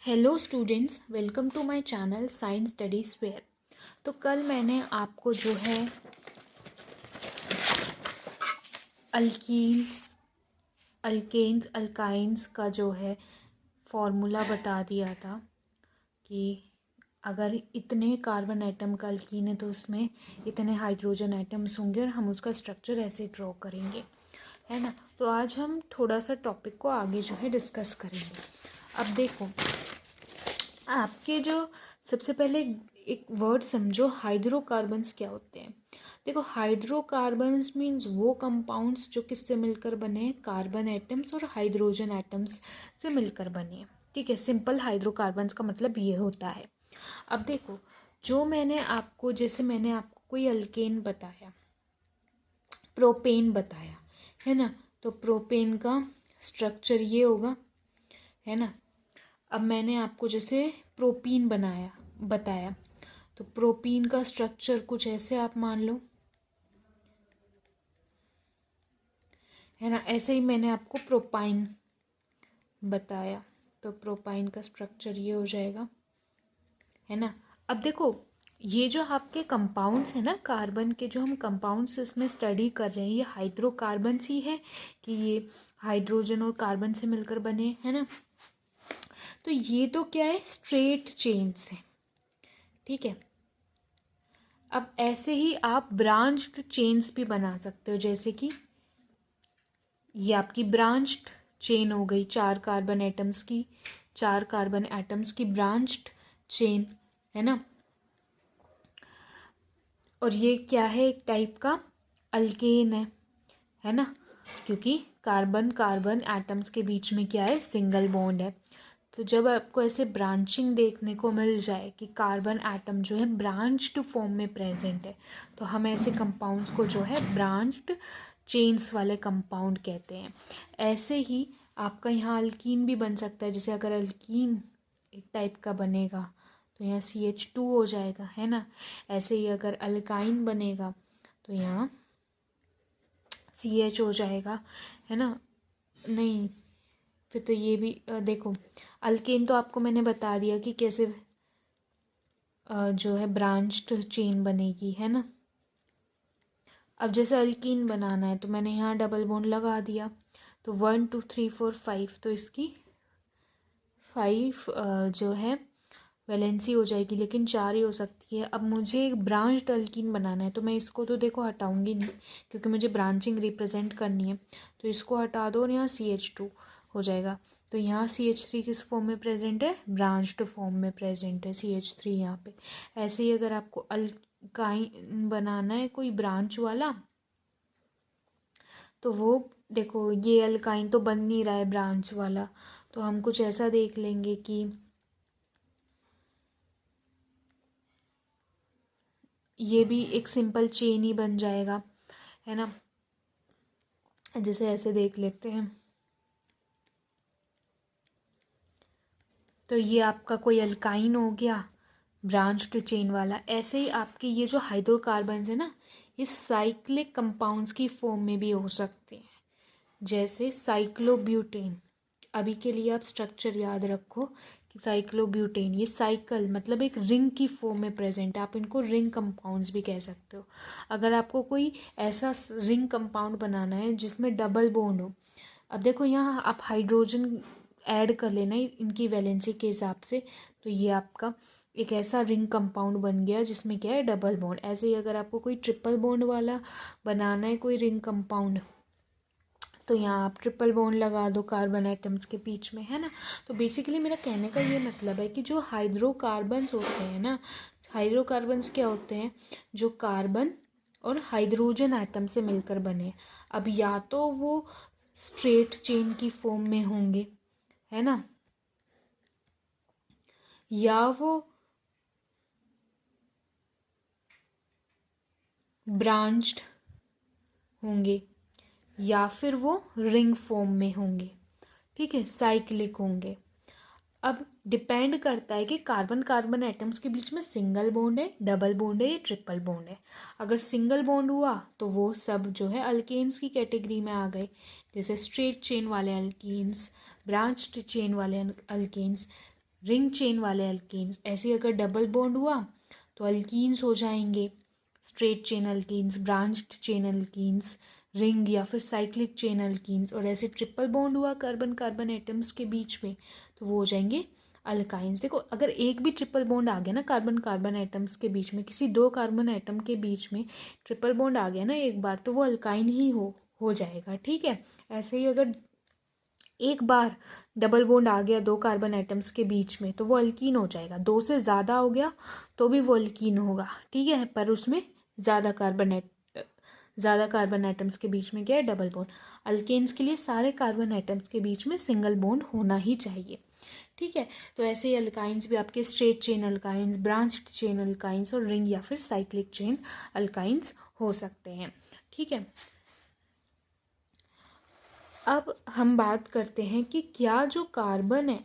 Hello students, welcome to my channel science study square. तो कल मैंने आपको जो है अल्काइंस का जो है फॉर्मूला बता दिया था कि अगर इतने कार्बन एटम का अल्कीन है तो उसमें इतने हाइड्रोजन एटम्स होंगे और हम उसका स्ट्रक्चर ऐसे ड्रॉ करेंगे, है ना। तो आज हम थोड़ा सा टॉपिक को आगे जो है डिस्कस करेंगे। अब देखो, आपके जो सबसे पहले एक वर्ड समझो, हाइड्रोकार्बन्स क्या होते हैं। देखो, हाइड्रोकार्बन्स मीन्स वो कंपाउंड्स जो किससे मिलकर बने हैं, कार्बन एटम्स और हाइड्रोजन एटम्स से मिलकर बने हैं। ठीक है, सिंपल हाइड्रोकार्बन्स का मतलब ये होता है। अब देखो, जो जैसे मैंने आपको कोई अल्केन बताया, प्रोपेन बताया, है ना। तो प्रोपेन का स्ट्रक्चर ये होगा, है ना। अब मैंने आपको जैसे प्रोपीन बताया, तो प्रोपीन का स्ट्रक्चर कुछ ऐसे आप मान लो, है ना। ऐसे ही मैंने आपको प्रोपाइन बताया, तो प्रोपाइन का स्ट्रक्चर ये हो जाएगा, है ना। अब देखो, ये जो आपके कंपाउंड्स है ना, कार्बन के जो हम कंपाउंड्स इसमें स्टडी कर रहे हैं, ये हाइड्रोकार्बन्स ही है कि ये हाइड्रोजन और कार्बन से मिलकर बने, है ना। तो ये तो क्या है, स्ट्रेट चेन्स है, ठीक है। अब ऐसे ही आप ब्रांच्ड चेन्स भी बना सकते हो, जैसे कि ये आपकी ब्रांच्ड चेन हो गई, चार कार्बन एटम्स की ब्रांच्ड चेन, है ना। और ये क्या है, एक टाइप का अल्केन है ना, क्योंकि कार्बन कार्बन एटम्स के बीच में क्या है, सिंगल बॉन्ड है। तो जब आपको ऐसे ब्रांचिंग देखने को मिल जाए कि कार्बन एटम जो है ब्रांच्ड फॉर्म में प्रेजेंट है, तो हम ऐसे कंपाउंड्स को जो है ब्रांच्ड चेन्स वाले कंपाउंड कहते हैं। ऐसे ही आपका यहाँ अल्कीन भी बन सकता है। जैसे अगर अल्कीन एक टाइप का बनेगा तो यहाँ CH2 हो जाएगा, है ना। ऐसे ही अगर अल्काइन बनेगा तो यहाँ CH हो जाएगा, है ना। नहीं, फिर तो ये भी देखो, अल्केन तो आपको मैंने बता दिया कि कैसे जो है ब्रांच्ड चेन बनेगी, है ना। अब जैसे अल्कीन बनाना है तो मैंने यहाँ डबल बॉन्ड लगा दिया, तो 1 2 3 4 5, तो इसकी 5 जो है वैलेंसी हो जाएगी, लेकिन 4 ही हो सकती है। अब मुझे एक ब्रांच्ड अल्कीन बनाना है, तो मैं इसको तो देखो हटाऊंगी नहीं, क्योंकि मुझे ब्रांचिंग रिप्रेजेंट करनी है। तो इसको हटा दो और यहाँ CH2 हो जाएगा। तो यहाँ CH3 किस फॉर्म में प्रेजेंट है, ब्रांच्ड फॉर्म में प्रेजेंट है CH3 यहाँ पे। ऐसे ही अगर आपको अल्काइन बनाना है कोई ब्रांच वाला, तो वो देखो, ये अल्काइन तो बन नहीं रहा है ब्रांच वाला, तो हम कुछ ऐसा देख लेंगे कि ये भी एक सिंपल चेन ही बन जाएगा, है ना। जैसे ऐसे देख लेते हैं, तो ये आपका कोई अल्काइन हो गया ब्रांच्ड चेन वाला। ऐसे ही आपके ये जो हाइड्रोकार्बन्स है ना, ये साइक्लिक कंपाउंड्स की फॉर्म में भी हो सकते हैं, जैसे साइक्लोब्यूटेन। अभी के लिए आप स्ट्रक्चर याद रखो कि साइक्लोब्यूटेन, ये साइकिल मतलब एक रिंग की फॉर्म में प्रेजेंट है। आप इनको रिंग कंपाउंड्स भी कह सकते हो। अगर आपको कोई ऐसा रिंग कंपाउंड बनाना है जिसमें डबल बॉन्ड हो, अब देखो यहाँ आप हाइड्रोजन ऐड कर लेना इनकी वैलेंसी के हिसाब से, तो ये आपका एक ऐसा रिंग कंपाउंड बन गया जिसमें क्या है, डबल बॉन्ड। ऐसे ही अगर आपको कोई ट्रिपल बॉन्ड वाला बनाना है कोई रिंग कंपाउंड, तो यहाँ आप ट्रिपल बॉन्ड लगा दो कार्बन एटम्स के बीच में, है ना। तो बेसिकली मेरा कहने का ये मतलब है कि जो हाइड्रोकार्बन्स होते हैं ना, हाइड्रोकार्बन्स क्या होते हैं, जो कार्बन और हाइड्रोजन एटम से मिलकर बने। अब या तो वो स्ट्रेट चेन की फॉर्म में होंगे, है ना, या वो ब्रांच्ड होंगे, या फिर वो रिंग फॉर्म में होंगे, ठीक है, साइक्लिक होंगे। अब डिपेंड करता है कि कार्बन कार्बन एटम्स के बीच में सिंगल बॉन्ड है, डबल बॉन्ड है या ट्रिपल बॉन्ड है। अगर सिंगल बॉन्ड हुआ तो वो सब जो है अल्केन्स की कैटेगरी में आ गए, जैसे स्ट्रेट चेन वाले अल्कीन्स, ब्रांच्ड चेन वाले अल्केन्स, रिंग चेन वाले अल्केन्स। ऐसे अगर डबल बॉन्ड हुआ तो अल्कीन्स हो जाएंगे, straight chain alkenes, branched chain alkenes, ring या फिर साइक्लिक चेन अल्कीन्स। और ऐसे ट्रिपल बॉन्ड हुआ कार्बन कार्बन एटम्स के बीच में तो वो हो जाएंगे अल्काइंस। देखो अगर एक भी ट्रिपल बॉन्ड आ गया ना कार्बन कार्बन एटम्स के बीच में, किसी दो कार्बन एटम के बीच में ट्रिपल बॉन्ड आ गया ना एक बार, तो वो अल्काइन ही हो जाएगा। ठीक है, ऐसे ही अगर एक बार डबल बॉन्ड आ गया दो कार्बन एटम्स के बीच में तो वो अल्कीन हो जाएगा। दो से ज़्यादा हो गया तो भी वो अल्कीन होगा। ठीक है, पर उसमें ज़्यादा कार्बन एटम्स के बीच में क्या है, डबल बॉन्ड। अल्केन्स के लिए सारे कार्बन एटम्स के बीच में सिंगल बॉन्ड होना ही चाहिए। ठीक है, तो ऐसे ही अल्काइंस भी आपके straight chain alkynes, branched chain alkynes और रिंग या फिर साइक्लिक चेन अल्काइंस हो सकते हैं। ठीक है, अब हम बात करते हैं कि क्या जो कार्बन है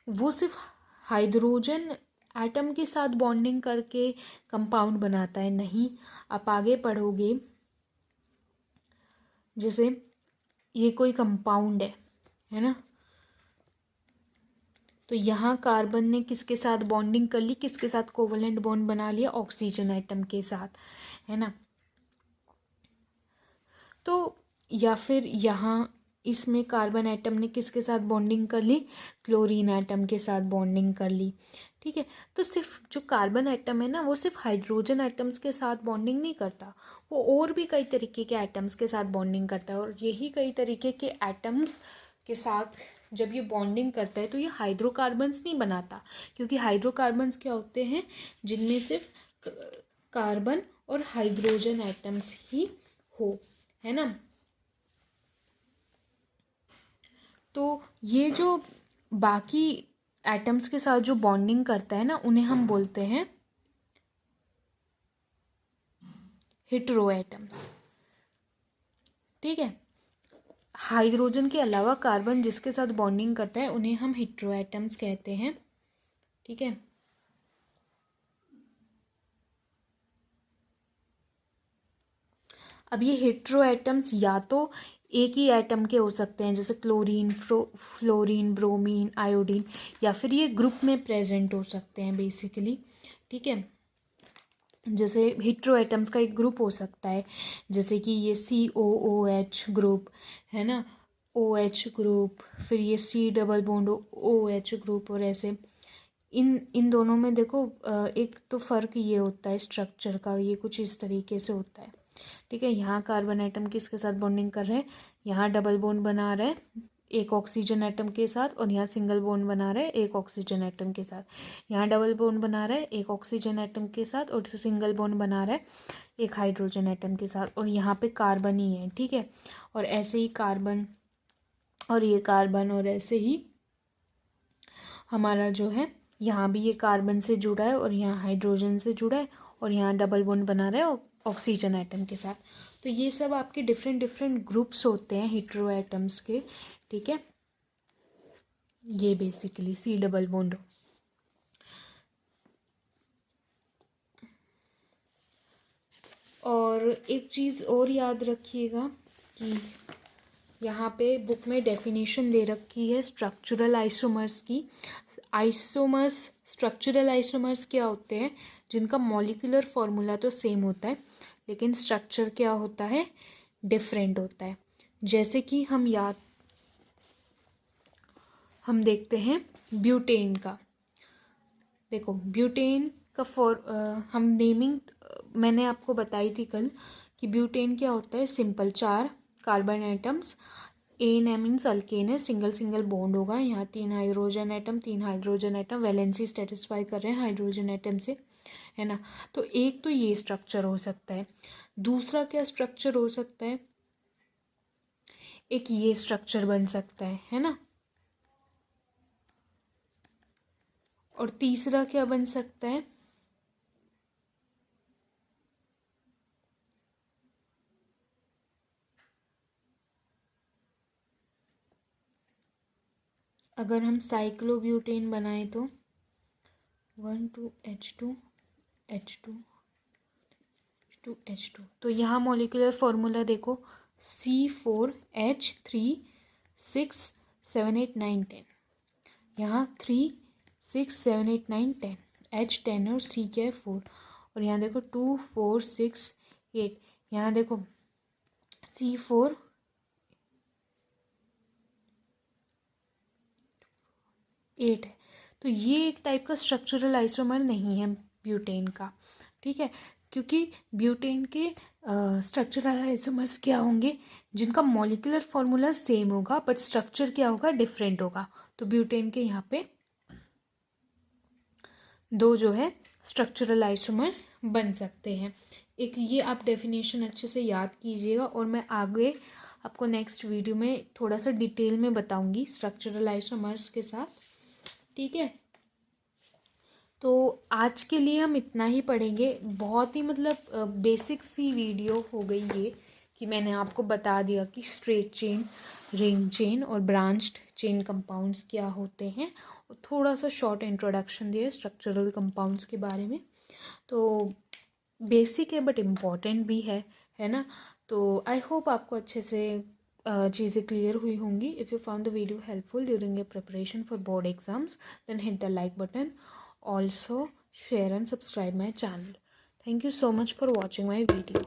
वो सिर्फ हाइड्रोजन एटम के साथ बॉन्डिंग करके कंपाउंड बनाता है। नहीं, आप आगे पढ़ोगे, जैसे ये कोई कंपाउंड है ना, तो यहाँ कार्बन ने किसके साथ बॉन्डिंग कर ली, किसके साथ कोवलेंट बॉन्ड बना लिया, ऑक्सीजन एटम के साथ, है ना। तो या फिर यहाँ इसमें कार्बन एटम ने किसके साथ बॉन्डिंग कर ली, क्लोरीन एटम के साथ बॉन्डिंग कर ली। ठीक है, तो सिर्फ जो कार्बन एटम है ना वो सिर्फ हाइड्रोजन एटम्स के साथ बॉन्डिंग नहीं करता, वो और भी कई तरीके के एटम्स के साथ बॉन्डिंग करता है। और यही कई तरीके के एटम्स के साथ जब ये बॉन्डिंग करता है तो ये हाइड्रोकार्बन्स नहीं बनाता, क्योंकि हाइड्रोकार्बन्स क्या होते हैं, जिनमें सिर्फ कार्बन और हाइड्रोजन एटम्स ही हो, है ना। तो ये जो बाकी एटम्स के साथ जो बॉन्डिंग करता है ना उन्हें हम बोलते हैं हेटेरो एटम्स। ठीक है, हाइड्रोजन के अलावा कार्बन जिसके साथ बॉन्डिंग करता है उन्हें हम हेटेरो एटम्स कहते हैं। ठीक है, अब ये हेटेरो एटम्स या तो एक ही एटम के हो सकते हैं, जैसे क्लोरीन, फ्लोरीन, ब्रोमीन, आयोडीन, या फिर ये ग्रुप में प्रेजेंट हो सकते हैं बेसिकली। ठीक है, जैसे हेटेरो एटम्स का एक ग्रुप हो सकता है, जैसे कि ये COOH ग्रुप है ना, OH ग्रुप, फिर ये C double bond OH group. और ऐसे इन दोनों में देखो एक तो फ़र्क ये होता है स्ट्रक्चर का, ये कुछ इस तरीके से होता है। ठीक है, यहाँ कार्बन एटम किसके साथ बॉन्डिंग कर रहे हैं, यहाँ डबल बॉन्ड बना रहे हैं एक ऑक्सीजन एटम के साथ, और यहाँ सिंगल बॉन्ड बना रहे हैं एक ऑक्सीजन एटम के साथ। यहाँ डबल बॉन्ड बना रहे हैं एक ऑक्सीजन एटम के साथ, और सिंगल बॉन्ड बना रहा है एक हाइड्रोजन एटम के साथ, और यहाँ पे कार्बन ही है। ठीक है, और ऐसे ही कार्बन और ये कार्बन, और ऐसे ही हमारा जो है यहाँ भी ये कार्बन से जुड़ा है और यहाँ हाइड्रोजन से जुड़ा है, और यहाँ डबल बॉन्ड बना रहा है ऑक्सीजन एटम के साथ। तो ये सब आपके डिफरेंट डिफरेंट ग्रुप्स होते हैं हेटेरो एटम्स के। ठीक है, ये बेसिकली C डबल बॉन्ड। और एक चीज़ और याद रखिएगा कि यहाँ पे बुक में डेफिनेशन दे रखी है स्ट्रक्चरल आइसोमर्स की। आइसोमर्स, स्ट्रक्चरल आइसोमर्स क्या होते हैं, जिनका मॉलिक्यूलर फॉर्मूला तो सेम होता है लेकिन स्ट्रक्चर क्या होता है, डिफरेंट होता है। जैसे कि हम देखते हैं ब्यूटेन का। देखो ब्यूटेन का हम नेमिंग मैंने आपको बताई थी कल कि ब्यूटेन क्या होता है, simple 4 carbon atoms, ane means alkane है, सिंगल सिंगल बॉन्ड होगा, यहाँ 3 हाइड्रोजन एटम वैलेंसी सेटिस्फाई कर रहे हैं हाइड्रोजन एटम से, है ना। तो एक तो ये स्ट्रक्चर हो सकता है। दूसरा क्या स्ट्रक्चर हो सकता है, एक ये स्ट्रक्चर बन सकता है ना। और तीसरा क्या बन सकता है, अगर हम साइक्लोब्यूटेन बनाएं तो 1,2H2H2H2, तो यहाँ मॉलिक्यूलर फॉर्मूला देखो C4H3 6 7 8 9 10। यहाँ 3 6 7 8 9 10, H10 और C क्या है 4, और यहाँ देखो 2 4 6 8, यहाँ देखो C4 8 है। तो ये एक टाइप का स्ट्रक्चरल आइसोमर नहीं है ब्यूटेन का, ठीक है, क्योंकि ब्यूटेन के स्ट्रक्चरल आइसोमर्स क्या होंगे, जिनका मॉलिक्यूलर फॉर्मूला सेम होगा बट स्ट्रक्चर क्या होगा, डिफरेंट होगा। तो ब्यूटेन के यहाँ पे 2 जो है स्ट्रक्चरल आइसोमर्स बन सकते हैं। एक ये आप डेफिनेशन अच्छे से याद कीजिएगा, और मैं आगे आपको नेक्स्ट वीडियो में थोड़ा सा डिटेल में बताऊंगी स्ट्रक्चरल आइसोमर्स के साथ, ठीक है। तो आज के लिए हम इतना ही पढ़ेंगे। बहुत ही मतलब बेसिक सी वीडियो हो गई ये, कि मैंने आपको बता दिया कि स्ट्रेट चेन, रिंग चेन और ब्रांच्ड चेन कंपाउंड्स क्या होते हैं, और थोड़ा सा शॉर्ट इंट्रोडक्शन दिया स्ट्रक्चरल कंपाउंड्स के बारे में। तो बेसिक है बट इम्पॉर्टेंट भी है ना। तो आई होप आपको अच्छे से चीज़ें क्लियर हुई होंगी। If you found the video helpful during your preparation for board exams, then hit the like button, also share and subscribe my channel. Thank you so much for watching my video.